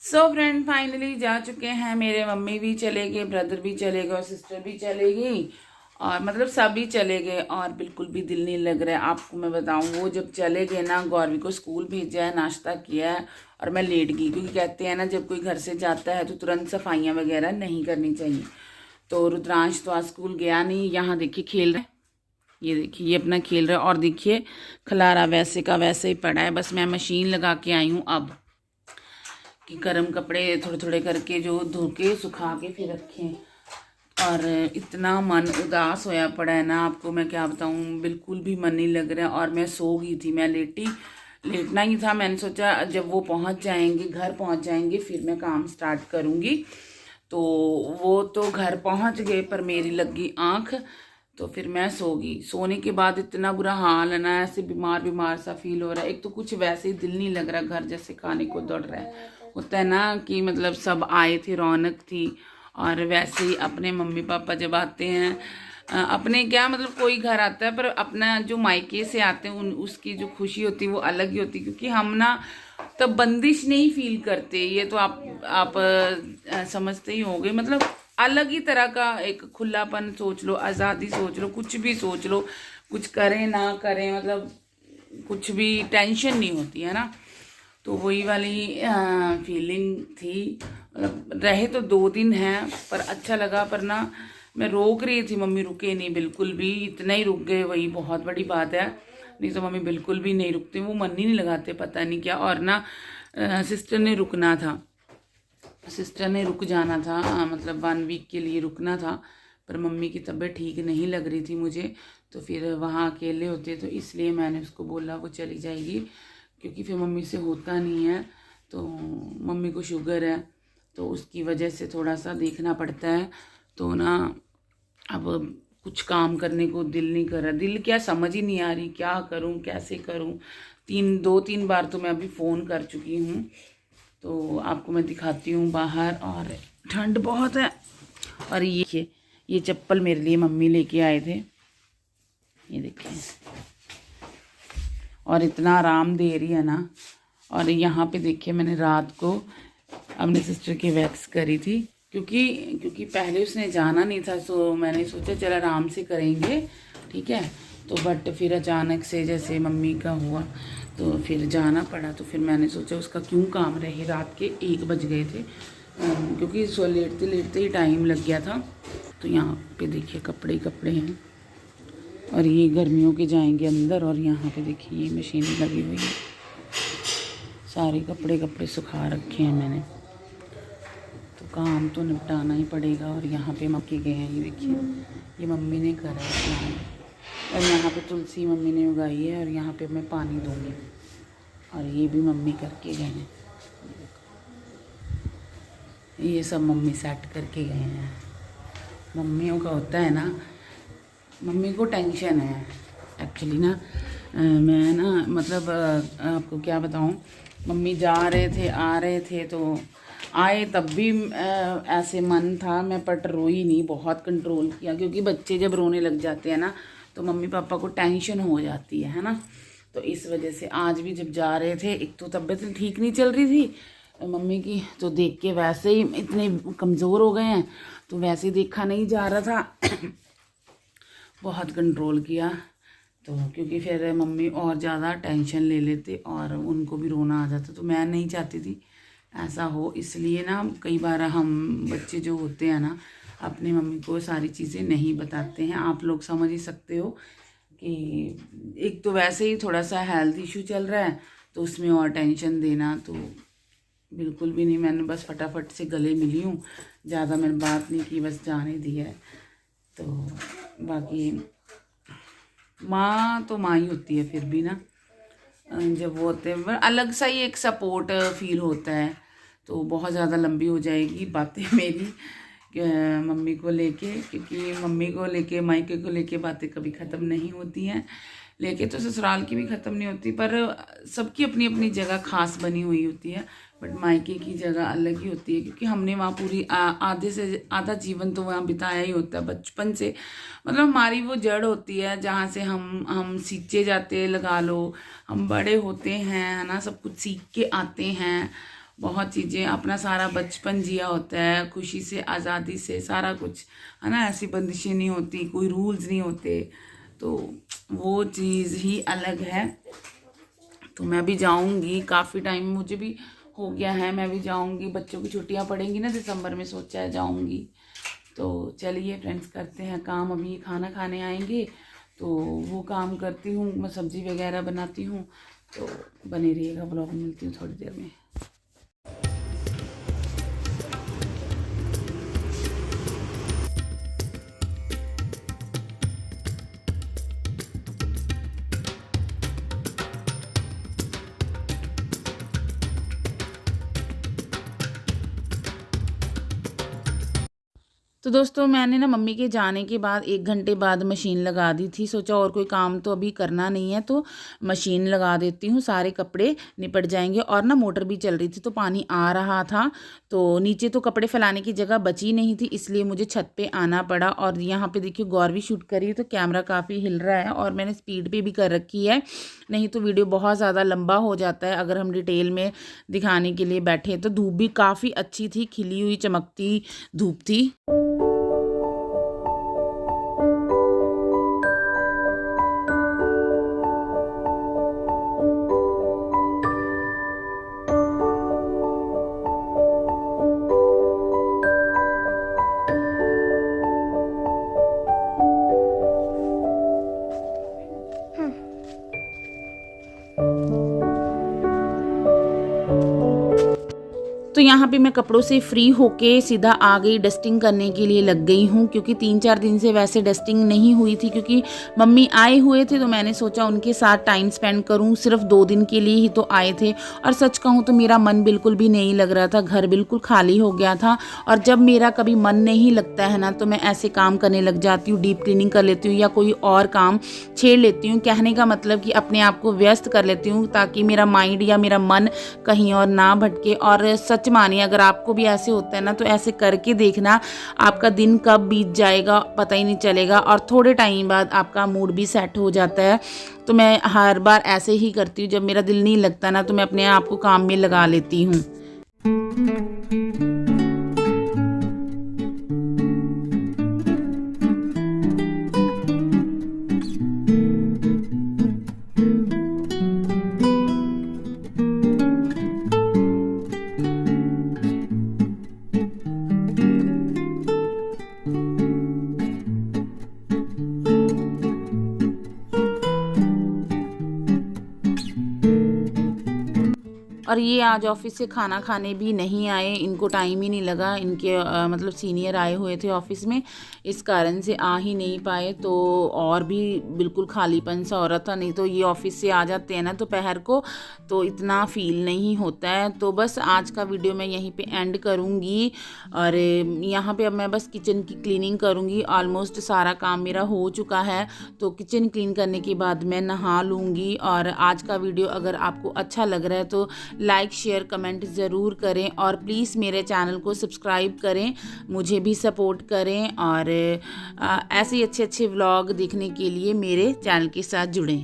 So friend finally जा चुके हैं। मेरे मम्मी भी चले गए, ब्रदर भी चले गए और सिस्टर भी चले गई और मतलब सभी चले गए और बिल्कुल भी दिल नहीं लग रहा है। आपको मैं बताऊं, वो जब चले गए ना, गौरवी को स्कूल भेजा है, नाश्ता किया है और मैं लेट गई, क्योंकि कहते हैं ना जब कोई घर से जाता है तो तुरंत सफाइयाँ वगैरह नहीं करनी चाहिए। तो रुद्रांश तो आज स्कूल गया नहीं। यहाँ देखिए खेल रहे, ये देखिए ये अपना खेल रहा है और देखिए खलारा वैसे का वैसे ही पड़ा है। बस मैं मशीन लगा के आई हूँ अब कि गर्म कपड़े थोड़े थोड़े करके जो धो के सुखा के फिर रखें। और इतना मन उदास होया पड़ा है ना, आपको मैं क्या बताऊँ, बिल्कुल भी मन नहीं लग रहा। और मैं सो गई थी, मैं लेटना ही था। मैंने सोचा जब वो पहुंच जाएंगे, घर पहुंच जाएंगे, फिर मैं काम स्टार्ट करूंगी। तो वो तो घर पहुंच गए पर मेरी लगी आँख, तो फिर मैं सो गई। सोने के बाद इतना बुरा हाल है ना, ऐसे बीमार बीमार सा फील हो रहा है। एक तो कुछ वैसे ही दिल नहीं लग रहा, घर जैसे खाने को दौड़ रहा है। होता है ना कि मतलब सब आए थे, रौनक थी। और वैसे ही अपने मम्मी पापा जब आते हैं, अपने क्या मतलब कोई घर आता है, पर अपना जो मायके से आते हैं उसकी जो खुशी होती है वो अलग ही होती है। क्योंकि हम ना तब बंदिश नहीं फील करते, ये तो आप समझते ही होंगे। मतलब अलग ही तरह का एक खुलापन सोच लो, आज़ादी सोच लो, कुछ भी सोच लो, कुछ करें ना करें, मतलब कुछ भी टेंशन नहीं होती है ना। तो वही वाली फीलिंग थी। मतलब रहे तो 2 दिन हैं पर अच्छा लगा। पर ना मैं रोक रही थी, मम्मी रुके नहीं बिल्कुल भी। इतना ही रुक गए, वही बहुत बड़ी बात है। नहीं तो मम्मी बिल्कुल भी नहीं रुकते, वो मन ही नहीं लगाते, पता नहीं क्या। और ना सिस्टर ने रुकना था, सिस्टर ने रुक जाना था, मतलब 1 वीक के लिए रुकना था। पर मम्मी की तबीयत ठीक नहीं लग रही थी मुझे, तो फिर वहाँ अकेले होते तो इसलिए मैंने उसको बोला वो चली जाएगी, क्योंकि फिर मम्मी से होता नहीं है। तो मम्मी को शुगर है, तो उसकी वजह से थोड़ा सा देखना पड़ता है। तो ना अब कुछ काम करने को दिल नहीं कर रहा, दिल क्या समझ ही नहीं आ रही, क्या करूं कैसे करूं। 2-3 बार तो मैं अभी फ़ोन कर चुकी हूं। तो आपको मैं दिखाती हूँ बाहर, और ठंड बहुत है। और ये चप्पल मेरे लिए मम्मी लेके आए थे, ये देखिए, और इतना आराम दे रही है ना। और यहाँ पे देखिए मैंने रात को अपने सिस्टर की वैक्स करी थी, क्योंकि पहले उसने जाना नहीं था, तो मैंने सोचा चल आराम से करेंगे, ठीक है। तो बट फिर अचानक से जैसे मम्मी का हुआ तो फिर जाना पड़ा। तो फिर मैंने सोचा उसका क्यों काम रहे, रात के 1 बज गए थे, क्योंकि सो लेटते लेटते ही टाइम लग गया था। तो यहाँ पे देखिए कपड़े कपड़े हैं, और ये गर्मियों के जाएंगे अंदर। और यहाँ पे देखिए ये मशीन लगी हुई है, सारे कपड़े सुखा रखे हैं मैंने। तो काम तो निपटाना ही पड़ेगा। और यहाँ पे मक्के गए हैं, ये देखिए ये मम्मी ने करा है स्नान। और यहाँ पे तुलसी मम्मी ने उगाई है, और यहाँ पे मैं पानी दूँगी। और ये भी मम्मी करके गए हैं, ये सब मम्मी सेट करके गए हैं। मम्मियों का होता है ना, मम्मी को टेंशन है एक्चुअली ना। मैं ना मतलब आपको क्या बताऊँ, मम्मी जा रहे थे आ रहे थे, तो आए तब भी ऐसे मन था, मैं बट रोई नहीं, बहुत कंट्रोल किया। क्योंकि बच्चे जब रोने लग जाते हैं ना तो मम्मी पापा को टेंशन हो जाती है ना। तो इस वजह से आज भी जब जा रहे थे, एक तो तबीयत ठीक नहीं चल रही थी मम्मी की, तो देख के वैसे ही इतने कमज़ोर हो गए हैं, तो वैसे ही देखा नहीं जा रहा था। बहुत कंट्रोल किया, तो क्योंकि फिर मम्मी और ज़्यादा टेंशन ले लेते और उनको भी रोना आ जाता। तो मैं नहीं चाहती थी ऐसा हो, इसलिए ना कई बार हम बच्चे जो होते हैं ना अपनी मम्मी को सारी चीज़ें नहीं बताते हैं। आप लोग समझ ही सकते हो कि एक तो वैसे ही थोड़ा सा हेल्थ इशू चल रहा है, तो उसमें और टेंशन देना तो बिल्कुल भी नहीं। मैंने बस फटाफट से गले मिली हूँ, ज़्यादा मैंने बात नहीं की, बस जाने दी है। तो बाकी माँ तो माँ ही होती है, फिर भी ना जब वो होते हैं अलग सा ही एक सपोर्ट फील होता है। तो बहुत ज़्यादा लंबी हो जाएगी बातें मेरी मम्मी को लेके, क्योंकि मम्मी को लेके मायके को लेके बातें कभी ख़त्म नहीं होती हैं। लेके तो ससुराल की भी ख़त्म नहीं होती, पर सबकी अपनी अपनी जगह खास बनी हुई होती है। बट मायके की जगह अलग ही होती है, क्योंकि हमने वहाँ पूरी आधे से आधा जीवन तो वहाँ बिताया ही होता है बचपन से। मतलब हमारी वो जड़ होती है जहाँ से हम सींचे जाते, लगा लो, हम बड़े होते हैं, है ना, सब कुछ सीख के आते हैं। बहुत चीज़ें, अपना सारा बचपन जिया होता है खुशी से, आज़ादी से, सारा कुछ है ना। ऐसी बंदिशें नहीं होती, कोई रूल्स नहीं होते, तो वो चीज़ ही अलग है। तो मैं भी जाऊंगी, काफ़ी टाइम मुझे भी हो गया है, मैं भी जाऊंगी। बच्चों की छुट्टियां पड़ेंगी ना दिसंबर में, सोचा है जाऊंगी। तो चलिए फ्रेंड्स, करते हैं काम। अभी खाना खाने आएंगे तो वो काम करती हूँ, मैं सब्ज़ी वगैरह बनाती हूँ। तो बने रहिएगा, ब्लॉग में मिलती हूँ थोड़ी देर में। तो दोस्तों, मैंने ना मम्मी के जाने के बाद 1 घंटे बाद मशीन लगा दी थी। सोचा और कोई काम तो अभी करना नहीं है, तो मशीन लगा देती हूँ, सारे कपड़े निपट जाएंगे। और ना मोटर भी चल रही थी तो पानी आ रहा था, तो नीचे तो कपड़े फैलाने की जगह बची नहीं थी, इसलिए मुझे छत पे आना पड़ा। और यहाँ पे देखिए गौर भी शूट करी है, तो कैमरा काफ़ी हिल रहा है और मैंने स्पीड पे भी कर रखी है, नहीं तो वीडियो बहुत ज़्यादा लंबा हो जाता है अगर हम डिटेल में दिखाने के लिए बैठे। तो धूप भी काफ़ी अच्छी थी, खिली हुई चमकती धूप थी। तो यहाँ पे मैं कपड़ों से फ्री होके सीधा आ गई, डस्टिंग करने के लिए लग गई हूँ, क्योंकि 3-4 दिन से वैसे डस्टिंग नहीं हुई थी, क्योंकि मम्मी आए हुए थे तो मैंने सोचा उनके साथ टाइम स्पेंड करूँ। सिर्फ 2 दिन के लिए ही तो आए थे, और सच कहूँ तो मेरा मन बिल्कुल भी नहीं लग रहा था, घर बिल्कुल खाली हो गया था। और जब मेरा कभी मन नहीं लगता है ना, तो मैं ऐसे काम करने लग जाती हूँ, डीप क्लीनिंग कर लेती हूँ या कोई और काम छेड़ लेती हूँ। कहने का मतलब कि अपने आप को व्यस्त कर लेती हूँ, ताकि मेरा माइंड या मेरा मन कहीं और ना भटके। और सच मानिए, अगर आपको भी ऐसे होता है ना, तो ऐसे करके देखना, आपका दिन कब बीत जाएगा पता ही नहीं चलेगा, और थोड़े टाइम बाद आपका मूड भी सेट हो जाता है। तो मैं हर बार ऐसे ही करती हूँ, जब मेरा दिल नहीं लगता ना, तो मैं अपने आप को काम में लगा लेती हूँ। और ये आज ऑफिस से खाना खाने भी नहीं आए, इनको टाइम ही नहीं लगा। इनके मतलब सीनियर आए हुए थे ऑफिस में, इस कारण से आ ही नहीं पाए। तो और भी बिल्कुल खालीपन सा हो रहा था, नहीं तो ये ऑफिस से आ जाते हैं ना दोपहर को, तो इतना फील नहीं होता है। तो बस आज का वीडियो मैं यहीं पे एंड करूँगी, और यहाँ पे अब मैं बस किचन की क्लीनिंग करूँगी। ऑलमोस्ट सारा काम मेरा हो चुका है, तो किचन क्लीन करने के बाद मैं नहा लूँगी। और आज का वीडियो अगर आपको अच्छा लग रहा है तो लाइक शेयर कमेंट ज़रूर करें, और प्लीज़ मेरे चैनल को सब्सक्राइब करें, मुझे भी सपोर्ट करें। और ऐसे ही अच्छे अच्छे व्लॉग देखने के लिए मेरे चैनल के साथ जुड़ें।